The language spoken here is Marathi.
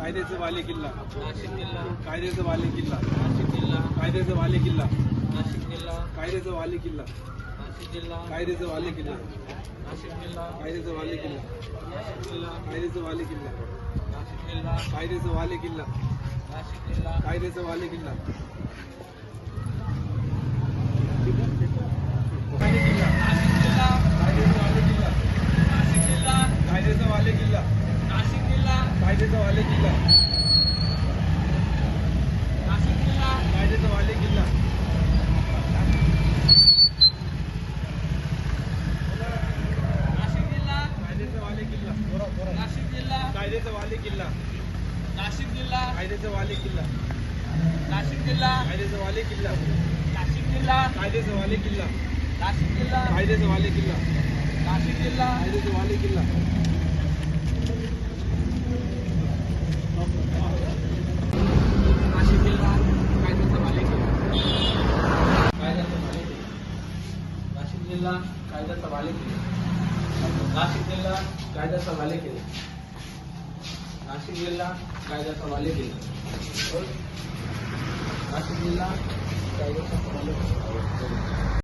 कायद्याचा बालेकिल्ला, नाशिक जिल्हा, कायद्याचा बालेकिल्ला, नाशिक जिल्हा, कायद्याचा बालेकिल्ला, नाशिक जिल्हा, कायद्याचा बालेकिल्ला, नाशिक जिल्हा, कायद्याचा बालेकिल्ला, नाशिक जिल्हा, कायद्याचा बालेकिल्ला, नाशिक जिल्हा, कायद्याचा बालेकिल्ला, नाशिक जिल्हा, कायद्याचा बालेकिल्ला, नाशिक जिल्हा, कायद्याचा बालेकिल्ला, नाशिक जिल्हा, कायद्याचा बालेकिल्ला, नाशिक जिल्हा, कायद्याचा बालेकिल्ला, नाशिक जिल्हा, कायद्याचा बालेकिल्ला, नाशिक जिल्हा, कायद्याचा बालेकिल्ला, नाशिक जिल्हा, कायद्याचा बालेकिल्ला, नाशिक जिल्हा, कायद्याचा बालेकिल्ला, नाशिक जिल्हा, कायद्याचा बालेकिल्ला, नाशिक जिल्हा, कायद्याचा बालेकिल्ला, नाशिक जिल्हा, कायद्याचा बालेकिल्ला, नाशिक जिल्हा, कायद्याचा बालेकिल्ला, नाशिक जिल्हा, कायद्याचा बालेकिल्ला, कायद्याचा बालेकिल्ला, नाशिक जिल्हा, कायद्याचा बालेकिल्ला, नाशिक जिल्हा, कायद्याचा बालेकिल्ला, नाशिक जिल्हा, कायद्याचा बालेकिल्ला, नाशिक जिल्हा, कायद्याचा बालेकिल्ला.